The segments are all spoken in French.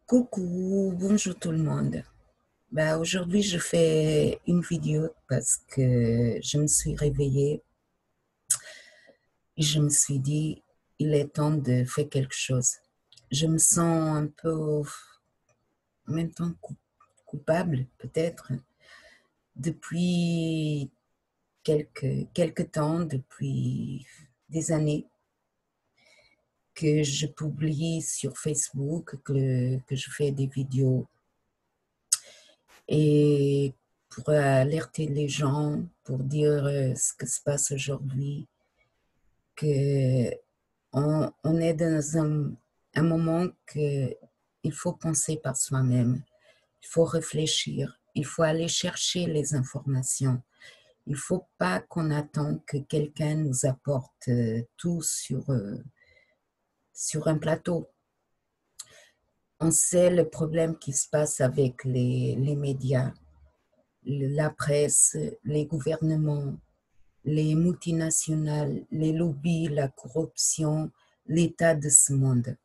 Coucou, bonjour tout le monde. Aujourd'hui, je fais une vidéo parce que je me suis réveillée et je me suis dit, il est temps de faire quelque chose. Je me sens un peu, en même temps, coupable, peut-être, depuis quelques temps, depuis des années, que je publie sur Facebook, que je fais des vidéos et pour alerter les gens, pour dire ce qui se passe aujourd'hui, que on est dans un moment que il faut penser par soi-même, il faut réfléchir, il faut aller chercher les informations. Il ne faut pas qu'on attende que quelqu'un nous apporte tout sur un plateau. On sait le problème qui se passe avec les médias, la presse, les gouvernements, les multinationales, les lobbies, la corruption, l'état de ce monde.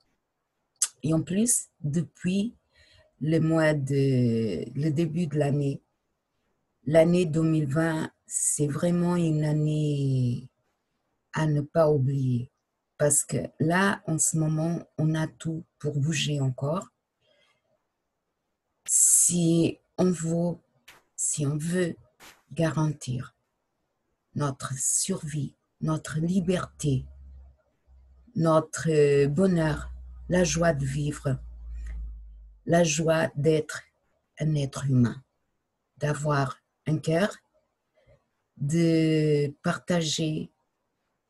Et en plus, depuis le début de l'année 2020, c'est vraiment une année à ne pas oublier. Parce que là, en ce moment, on a tout pour bouger encore. Si si on veut garantir notre survie, notre liberté, notre bonheur, la joie de vivre, la joie d'être un être humain, d'avoir un cœur, de partager,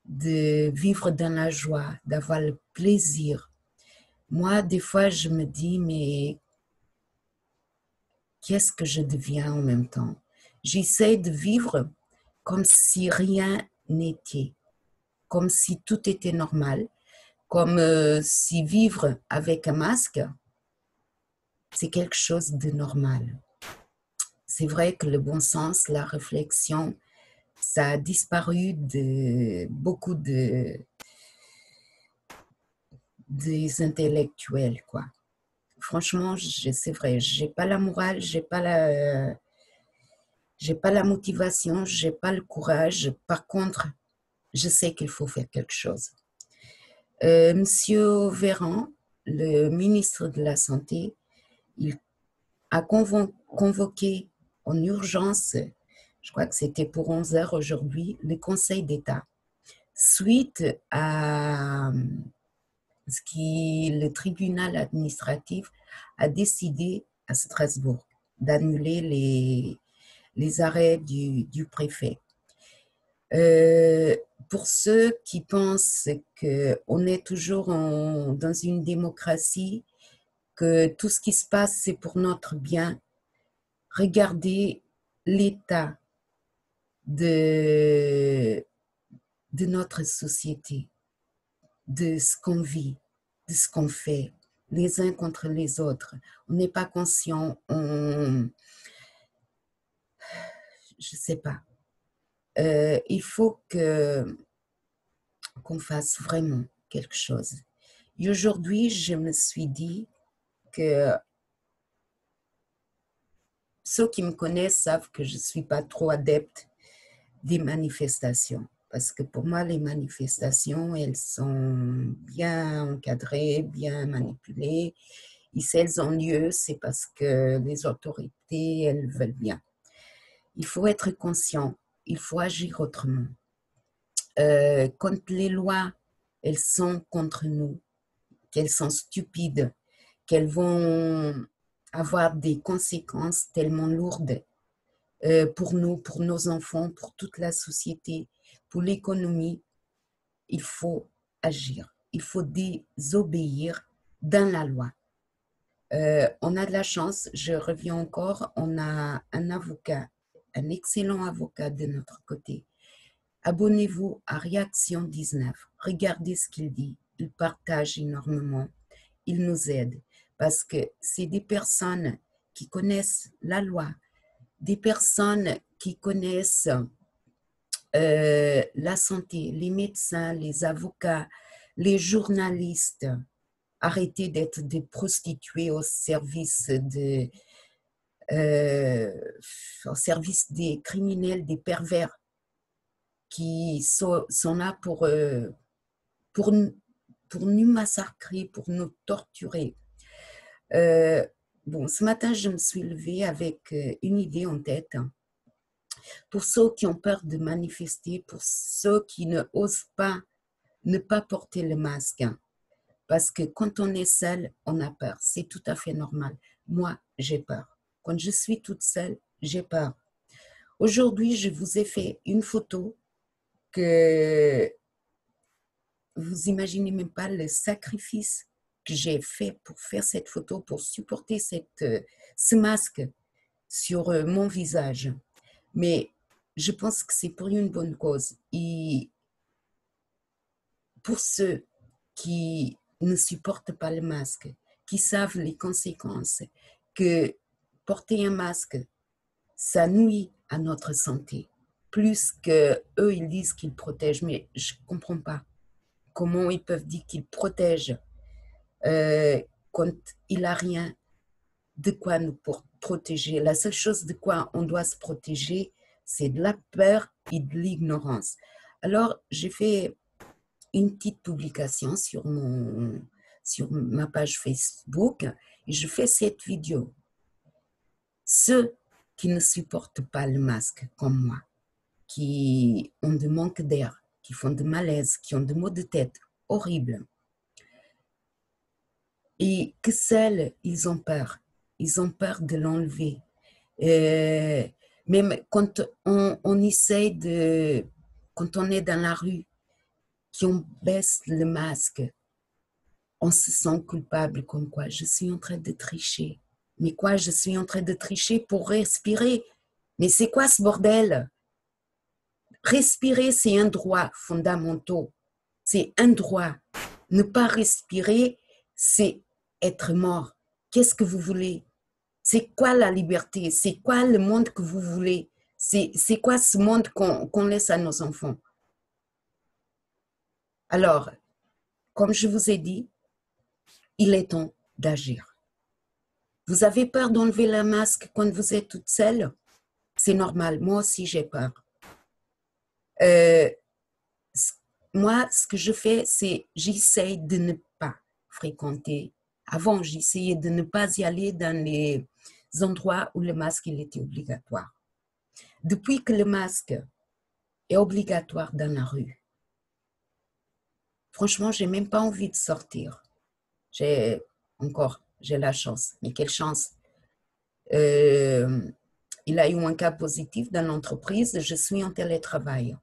de vivre dans la joie, d'avoir le plaisir. Moi, des fois, je me dis, mais qu'est-ce que je deviens en même temps? J'essaie de vivre comme si rien n'était, comme si tout était normal, comme si vivre avec un masque, c'est quelque chose de normal. C'est vrai que le bon sens, la réflexion, ça a disparu de beaucoup des intellectuels, quoi. Franchement, c'est vrai, j'ai pas la morale, j'ai pas la motivation, j'ai pas le courage. Par contre, je sais qu'il faut faire quelque chose. Monsieur Véran, le ministre de la Santé, il a convoqué en urgence, je crois que c'était pour 11 heures aujourd'hui, le Conseil d'État, suite à ce que le tribunal administratif a décidé à Strasbourg d'annuler les arrêts du préfet. Pour ceux qui pensent qu'on est toujours dans une démocratie, que tout ce qui se passe, c'est pour notre bien, regardez l'état de, de notre société, de ce qu'on vit, de ce qu'on fait, les uns contre les autres. On n'est pas conscient, je ne sais pas. Il faut qu'on fasse vraiment quelque chose. Et aujourd'hui, je me suis dit que ceux qui me connaissent savent que je ne suis pas trop adepte des manifestations. Parce que pour moi, les manifestations, elles sont bien encadrées, bien manipulées. Et si elles ont lieu, c'est parce que les autorités, elles veulent bien. Il faut être conscient, il faut agir autrement. Quand les lois, elles sont contre nous, qu'elles sont stupides, qu'elles vont avoir des conséquences tellement lourdes pour nous, pour nos enfants, pour toute la société, pour l'économie, il faut agir. Il faut désobéir dans la loi. On a de la chance, je reviens encore, on a un avocat, un excellent avocat de notre côté. Abonnez-vous à Réaction 19. Regardez ce qu'il dit. Il partage énormément. Il nous aide parce que c'est des personnes qui connaissent la loi, des personnes qui connaissent la santé, les médecins, les avocats, les journalistes. arrêter d'être des prostituées au service des criminels, des pervers qui sont là pour nous massacrer, pour nous torturer. Bon, ce matin, je me suis levée avec une idée en tête. Pour ceux qui ont peur de manifester, pour ceux qui ne osent pas ne pas porter le masque. Parce que quand on est seul, on a peur. C'est tout à fait normal. Moi, j'ai peur. Quand je suis toute seule, j'ai peur. Aujourd'hui, je vous ai fait une photo que vous imaginez même pas le sacrifice que j'ai fait pour faire cette photo, pour supporter ce masque sur mon visage. Mais je pense que c'est pour une bonne cause. Et pour ceux qui ne supportent pas le masque, qui savent les conséquences, que porter un masque, ça nuit à notre santé, plus que eux ils disent qu'ils protègent, mais je ne comprends pas comment ils peuvent dire qu'ils protègent quand il n'y a rien de quoi nous protéger. La seule chose de quoi on doit se protéger, c'est de la peur et de l'ignorance. Alors, j'ai fait une petite publication sur ma page Facebook et je fais cette vidéo. Ceux qui ne supportent pas le masque comme moi, qui ont de manque d'air, qui font de malaise, qui ont de maux de tête horribles, et que seuls, ils ont peur de l'enlever. Même quand on essaie quand on est dans la rue, qu'on baisse le masque, on se sent coupable comme quoi je suis en train de tricher. Mais quoi, je suis en train de tricher pour respirer? Mais c'est quoi ce bordel? Respirer, c'est un droit fondamental. C'est un droit. Ne pas respirer, c'est être mort. Qu'est-ce que vous voulez? C'est quoi la liberté? C'est quoi le monde que vous voulez? C'est quoi ce monde qu'on laisse à nos enfants? Alors, comme je vous ai dit, il est temps d'agir. Vous avez peur d'enlever le masque quand vous êtes toute seule? C'est normal, moi aussi j'ai peur. Moi, ce que je fais, c'est j'essaye de ne pas fréquenter. Avant, j'essayais de ne pas y aller dans les endroits où le masque il était obligatoire. Depuis que le masque est obligatoire dans la rue, franchement, j'ai même pas envie de sortir. J'ai la chance. Mais quelle chance! Il a eu un cas positif dans l'entreprise. Je suis en télétravail.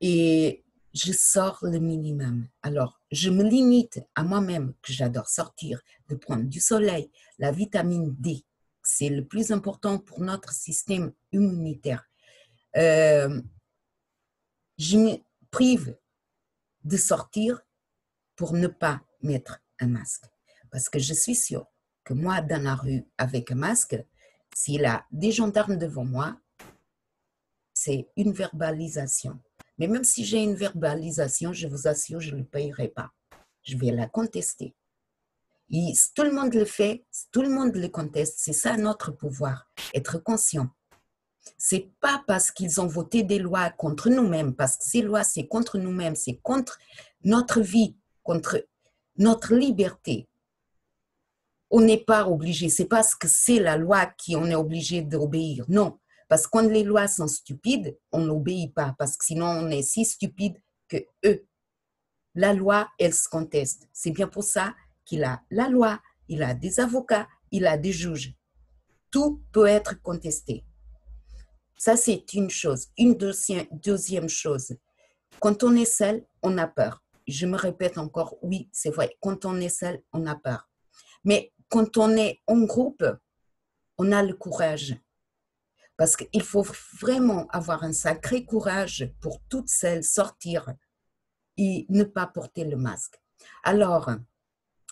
Et je sors le minimum. Alors, je me limite à moi-même, que j'adore sortir, de prendre du soleil, la vitamine D. C'est le plus important pour notre système immunitaire. Je me prive de sortir pour ne pas mettre un masque. Parce que je suis sûre que moi, dans la rue, avec un masque, s'il y a des gendarmes devant moi, c'est une verbalisation. Mais même si j'ai une verbalisation, je vous assure, je ne le payerai pas. Je vais la contester. Et si tout le monde le fait, si tout le monde le conteste, c'est ça notre pouvoir, être conscient. C'est pas parce qu'ils ont voté des lois contre nous-mêmes, parce que ces lois, c'est contre nous-mêmes, c'est contre notre vie, contre notre liberté. On n'est pas obligé, c'est parce que c'est la loi qu'on est obligé d'obéir. Non, parce que quand les lois sont stupides, on n'obéit pas, parce que sinon on est si stupide que eux. La loi, elle se conteste. C'est bien pour ça qu'il a la loi, il a des avocats, il a des juges. Tout peut être contesté. Ça, c'est une chose. Une deuxième chose, quand on est seul, on a peur. Je me répète encore, oui, c'est vrai, quand on est seul, on a peur. Mais quand on est en groupe, on a le courage. Parce qu'il faut vraiment avoir un sacré courage pour toutes celles sortir et ne pas porter le masque. Alors,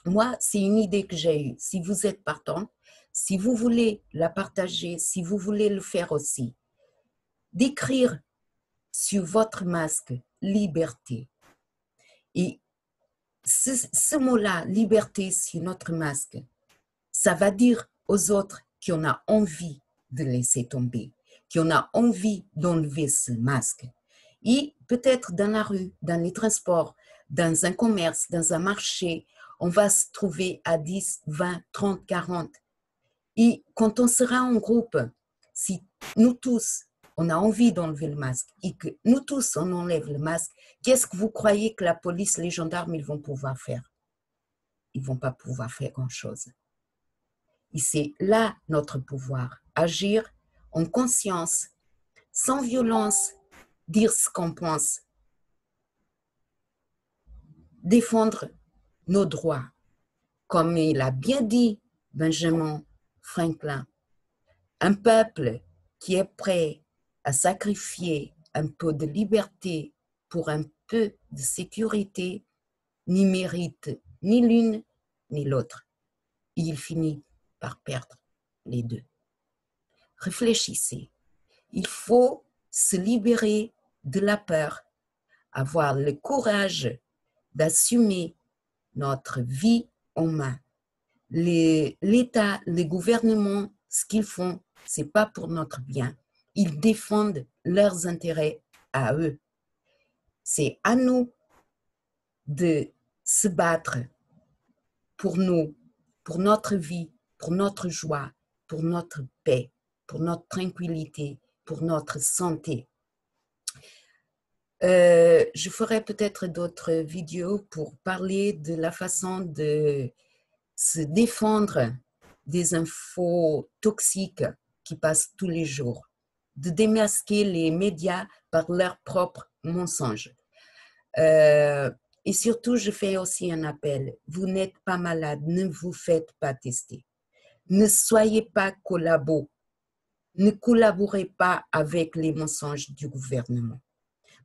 moi, c'est une idée que j'ai eue. Si vous êtes partant, si vous voulez la partager, si vous voulez le faire aussi, d'écrire sur votre masque « Liberté ». Et ce mot-là, liberté sur notre masque, ça va dire aux autres qu'on a envie de laisser tomber, qu'on a envie d'enlever ce masque. Et peut-être dans la rue, dans les transports, dans un commerce, dans un marché, on va se trouver à 10, 20, 30, 40. Et quand on sera en groupe, si nous tous, on a envie d'enlever le masque et que nous tous, on enlève le masque, qu'est-ce que vous croyez que la police, les gendarmes, ils vont pouvoir faire? Ils ne vont pas pouvoir faire grand-chose. Et c'est là notre pouvoir, agir en conscience, sans violence, dire ce qu'on pense, défendre nos droits. Comme il a bien dit Benjamin Franklin, un peuple qui est prêt à sacrifier un peu de liberté pour un peu de sécurité n'y mérite ni l'une ni l'autre. Il finit par perdre les deux. Réfléchissez. Il faut se libérer de la peur, avoir le courage d'assumer notre vie en main. L'État, les gouvernements, ce qu'ils font, ce n'est pas pour notre bien. Ils défendent leurs intérêts à eux. C'est à nous de se battre pour nous, pour notre vie, pour notre joie, pour notre paix, pour notre tranquillité, pour notre santé. Je ferai peut-être d'autres vidéos pour parler de la façon de se défendre des infos toxiques qui passent tous les jours, de démasquer les médias par leurs propres mensonges. Et surtout, je fais aussi un appel. Vous n'êtes pas malade, ne vous faites pas tester. Ne soyez pas collabos. Ne collaborez pas avec les mensonges du gouvernement.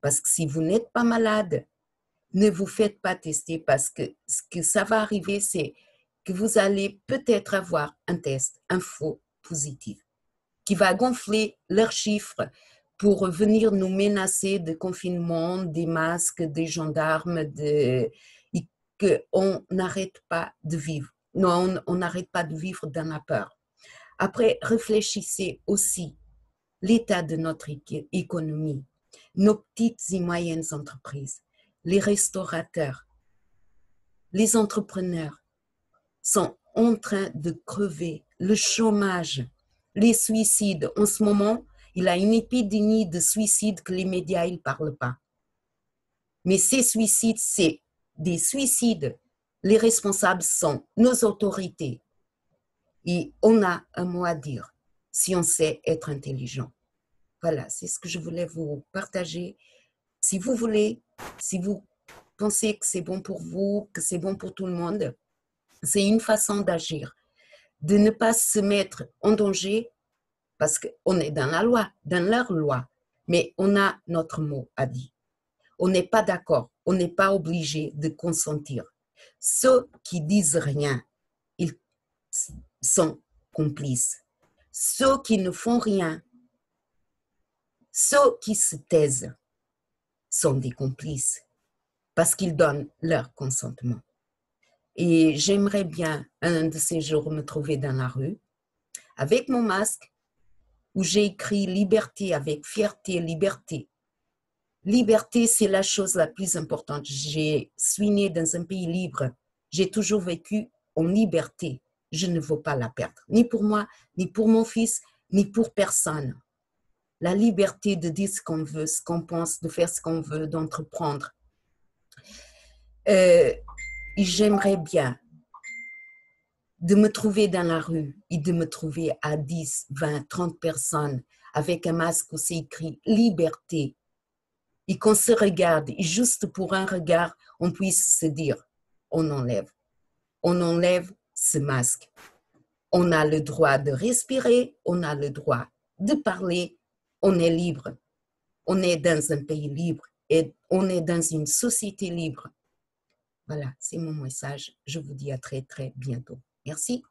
Parce que si vous n'êtes pas malade, ne vous faites pas tester parce que ce que ça va arriver, c'est que vous allez peut-être avoir un test, un faux positif, qui va gonfler leurs chiffres pour venir nous menacer de confinement, des masques, des gendarmes, et qu'on n'arrête pas de vivre. Non, on n'arrête pas de vivre dans la peur. Après, réfléchissez aussi l'état de notre économie, nos petites et moyennes entreprises, les restaurateurs, les entrepreneurs sont en train de crever, le chômage, les suicides. En ce moment, il y a une épidémie de suicides que les médias ne parlent pas. Mais ces suicides, c'est des suicides. Les responsables sont nos autorités. Et on a un mot à dire si on sait être intelligent. Voilà, c'est ce que je voulais vous partager. Si vous voulez, si vous pensez que c'est bon pour vous, que c'est bon pour tout le monde, c'est une façon d'agir, de ne pas se mettre en danger parce qu'on est dans la loi, dans leur loi, mais on a notre mot à dire. On n'est pas d'accord, on n'est pas obligé de consentir. Ceux qui disent rien, ils sont complices. Ceux qui ne font rien, ceux qui se taisent, sont des complices parce qu'ils donnent leur consentement. Et j'aimerais bien un de ces jours me trouver dans la rue avec mon masque où j'ai écrit liberté avec fierté, liberté. Liberté, c'est la chose la plus importante. Je suis née dans un pays libre. J'ai toujours vécu en liberté. Je ne veux pas la perdre, ni pour moi, ni pour mon fils, ni pour personne. La liberté de dire ce qu'on veut, ce qu'on pense, de faire ce qu'on veut, d'entreprendre. J'aimerais bien de me trouver dans la rue et de me trouver à 10, 20, 30 personnes avec un masque où c'est écrit liberté et qu'on se regarde et juste pour un regard, on puisse se dire, on enlève ce masque. On a le droit de respirer, on a le droit de parler, on est libre. On est dans un pays libre et on est dans une société libre. Voilà, c'est mon message. Je vous dis à très, très bientôt. Merci.